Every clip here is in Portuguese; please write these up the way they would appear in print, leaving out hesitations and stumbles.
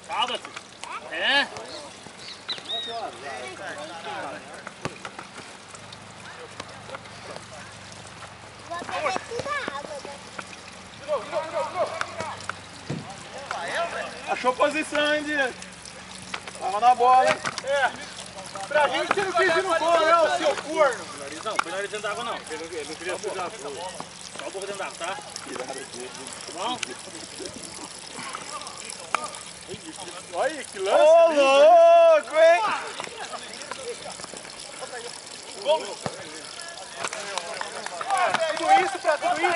Tablet? É? Vou beber tudo a água, né? Achou posição, hein, Diego? Tava na bola, hein? É. Pra gente você não quis ir no gol, não, seu corno. Não, põe nariz dentro d'água não. Ele não queria sujar. Só um pouco dentro d'água, tá? Tá bom? Olha que lance. Ô, louco, hein? Tudo isso pra tudo isso.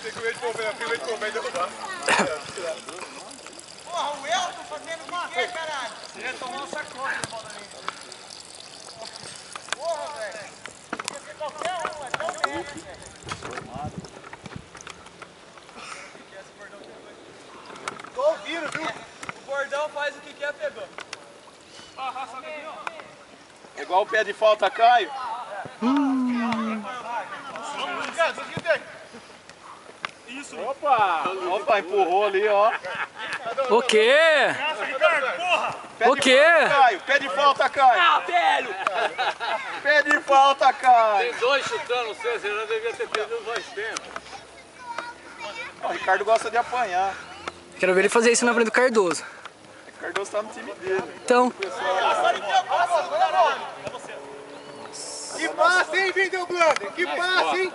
Tem que ver de comer e derrubar. Porra, o Elton fazendo o quê, caralho? Você ia tomar um sacode na bola ali. Porra, velho. Podia ser qualquer um, é tão merda, velho. Tô ouvindo, viu? O bordão faz o que quer, pegou. É igual o pé de falta, Caio. Isso. Opa, empurrou ali, ó. O quê? Pé O de quê? falta, Caio. Pé de falta, Caio. Ah, velho! Pé de falta, Caio. Tem dois chutando você já devia ter perdido mais tempo. O Ricardo gosta de apanhar. Quero ver ele fazer isso na frente do Cardoso. O Cardoso tá no time dele. Então, Que passe, hein, Vendel Blunder? Que passe, hein?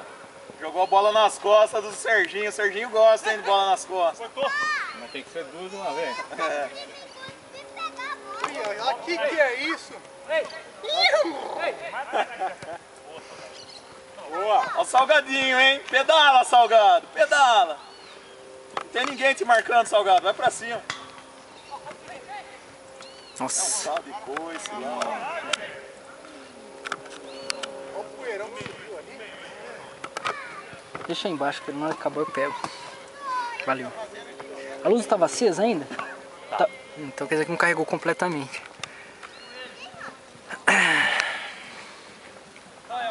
Jogou a bola nas costas do Serginho. O Serginho gosta, hein, de bola nas costas. Mas tem que ser duas de uma vez. É. Olha que é isso? Boa. Ó o Salgadinho, hein? Pedala, Salgado. Pedala. Não tem ninguém te marcando, Salgado. Vai pra cima. nossa. Sabe coisa lá. Olha o poeirão que subiu ali. Deixa aí embaixo, que na hora que acabar eu pego. Valeu. A luz estava acesa ainda? Tá. Então quer dizer que não carregou completamente.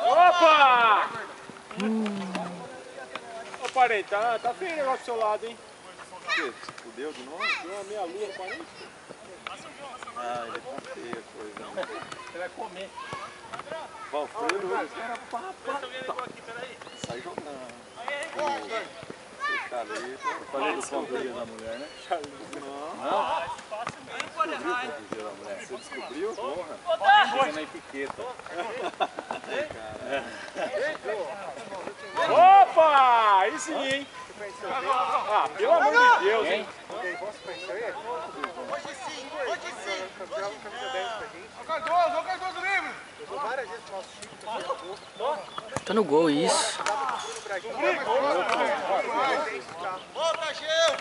Opa! Ô, parente, tá feio o negócio do seu lado, hein? O quê? Se fudeu de novo? Deu uma meia lua no parente? Ah, ele é feia a coisa. Né? Você vai comer. Valfredo, sai jogando. Eu falei do ponteiro da mulher, né? Não. Você descobriu? Porra. Chega na etiqueta. Opa! Aí sim, hein? Ah, pelo amor de Deus, hein? Hoje sim. Campeão camisa 10 pra gente. Ô Cardoso livre! Jogou várias vezes no nosso time. Tá no gol, isso. Ô, Bragel!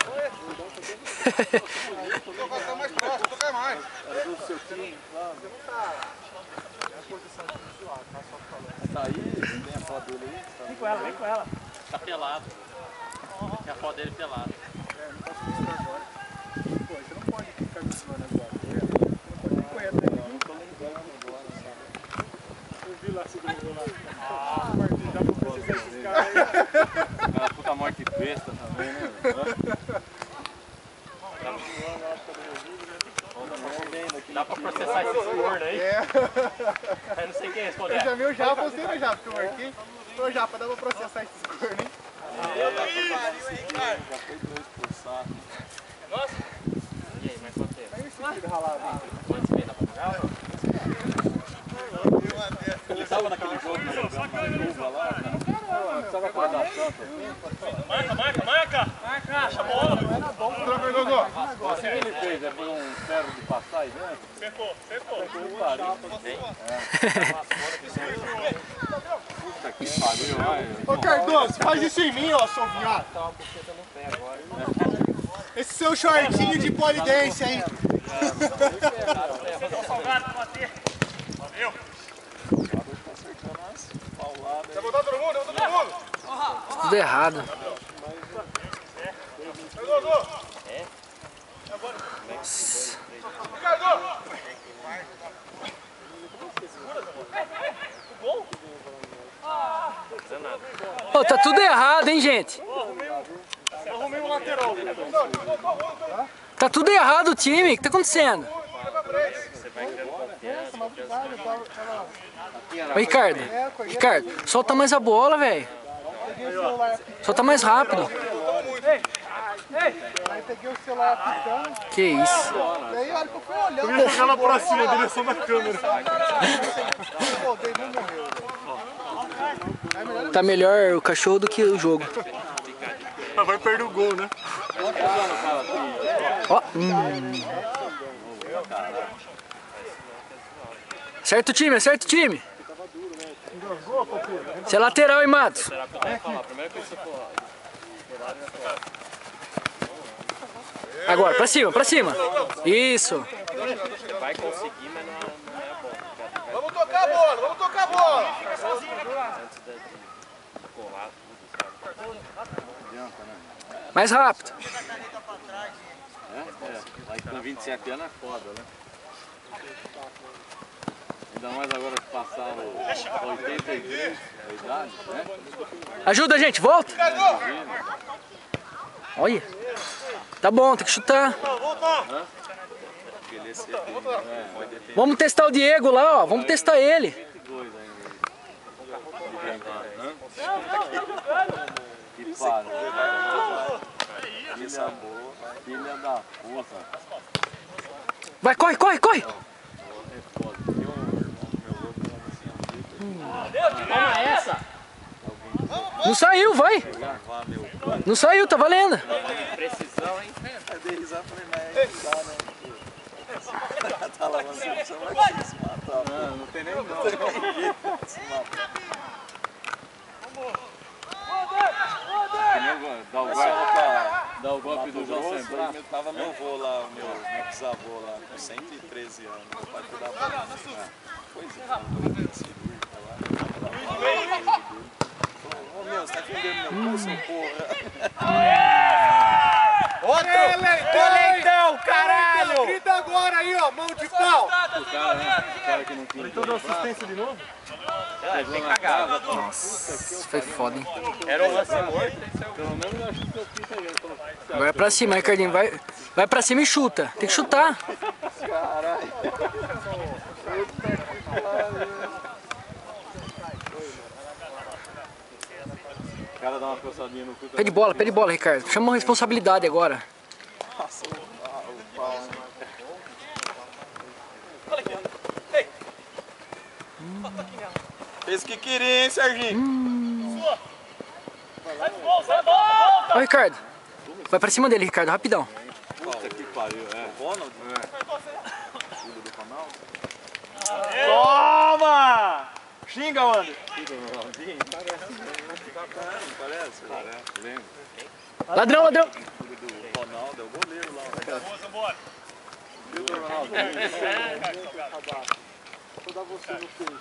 Tô gostando mais próximo, tô quer mais. Era do seu time lá. Você não tá na posição de zoar, tá só falando. Tá aí? Tem a foto dele aí? Vem com ela. Tá pelado. Tem a foto dele pelado. É, não posso ver isso agora. Pô, você não pode ficar me zoando agora, tá vendo? Você não pode nem correr atrás de mim. Tô lembrando agora, sabe? Eu vi lá, segundo lá. Já vou precisar desses caras aí. Aquela puta morte besta também, né? Dá pra processar esses gordos aí? É. Eu não sei quem respondeu. Eu já vi o Japa, você no Japa, que eu marquei. Ô Japa, dá pra processar esses cornos, hein? Já foi 2 por saco. Nossa! E aí, mas quanto tempo? Aí esse filho ralado, hein? Quantos meses dá pra jogar ou não? Ele tava naquele jogo na luva lá, cara. Precisava acordar tanto. Marca! Acha a bola! Troca, Dodô. Assim que ele fez, é por um ferro de passar aí dentro. Secou. Puta que pariu, vai. Ô Cardoso, faz isso em mim, ó, seu viado. Esse seu shortinho de polidência, hein? Salgado pra bater. Valeu! Tá acertando umas pauladas. Vai botar todo mundo? Vai botar todo mundo? Tudo errado. Vai, Dodô. Ricardo! Gol? Ô, tá tudo errado, hein, gente? Arrumei um lateral. Tá tudo errado o time. O que tá acontecendo? Ô, Ricardo. Ricardo, solta mais a bola, velho. Solta mais rápido. Aí peguei o celular apitando. Que isso. Daí a hora que eu fui olhando, Eu ia jogar lá pra cima, na direção da câmera. pô, daí não morreu. Tá melhor o cachorro do que o jogo. Vai perder o gol, né? Ó. Acerta o time, acerta o time. Você é lateral, hein, Matos? Agora, pra cima, pra cima. Isso. Vai conseguir, mas não é bom. Vamos tocar a bola, vamos tocar a bola. Mais rápido. Aí com 27 anos é foda, né? Ainda mais agora que passaram 83 a idade, né? Ajuda, gente, volta. Olha. Tá bom, tem que chutar. Vamos testar o Diego lá, ó. Vamos testar ele. Que para. Filha da puta. Vai, corre, corre, corre. Toma essa! Não saiu, vai. Não saiu, tá valendo. Precisão, hein? Eu dei risada, falei, mas é que dá, né? Tá lá, você vai se matar. Não tem nem não. Dá o golpe do João Central. Eu tava meu avô lá, meu bisavô lá, com 113 anos. Meu pai cuidava da pois é, ô meu, você tá vendendo meu pulso, porra? Outro leitão, caralho! Grita agora aí, ó, mão de pau! O cara que não tinha. Então deu assistência de novo? Tem cagado. Nossa, foi foda, hein? Era um lance morto. Pelo menos eu acho que eu fiz aí. Agora é pra cima, Ricardinho. Vai pra cima e chuta. Tem que chutar. Caralho. O cara dá uma coçadinha no cu. Pé de bola, Ricardo. Chama a responsabilidade agora. Nossa, o pau. Fez o que queria, hein, Serginho? Ó, Ricardo. Vai pra cima dele, Ricardo, rapidão. Puta que pariu, é. O Ronald? Filho do Ronaldo? Toma! Xinga, Wander. Filho do Ronaldinho? Parece. Lembra? Ladrão, ladrão. Filho do Ronaldo, é o goleiro lá. Vambora. Filho do Ronaldinho. Vou dar você no peixe.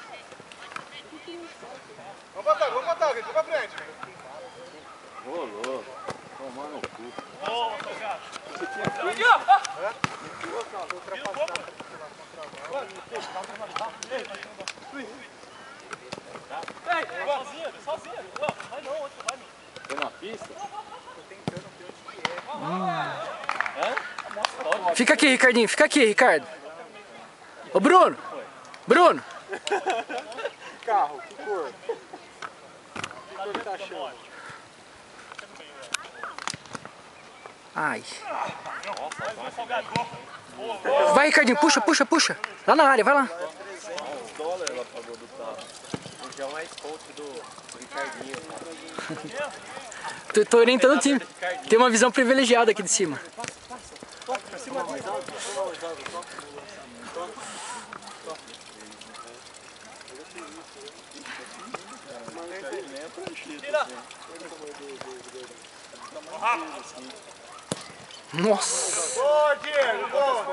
Vamos pra ataque, vem pra frente. Ô, louco. Tomando o cu. Boa, Salgado. Sozinho. Vai não, onde vai, meu? Foi na pista? Fica aqui, Ricardinho. Fica aqui, Ricardo. Ô, Bruno. Bruno. Carro, que cor? Que cor que tá achando? Ai. Vai, Ricardinho. Puxa. Lá na área, vai lá. $300 ela pagou do carro. O João é coach do Ricardinho. Tô orientando o time. Tem uma visão privilegiada aqui de cima. Nossa. Ô, Diego, bom!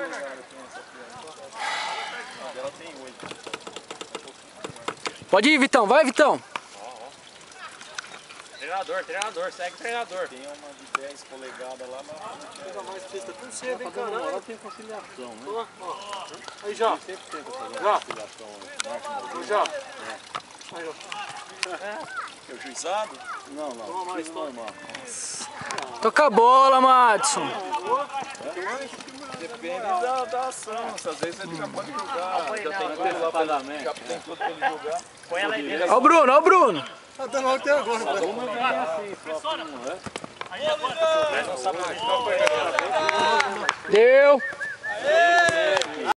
Pode ir, Vitão. Vai, Vitão. Treinador, segue o treinador. Tem uma de 10 polegadas lá, mas Pega mais pista com cedo, hein, não, caralho? ela tem conciliação, né? Aí já, Sempre tenta fazer Já. uma conciliação. já. É o juizado? Não, não. Isso normal. Toca a bola, Madison. Depende da ação. Às vezes ele já pode jogar. Já tem tudo lá pra ele, já tem tudo pra ele jogar. Põe ela aí dentro. Ó o Bruno, ó o Bruno. Tá dando até agora. Uma vem assim, só que não é. Deu.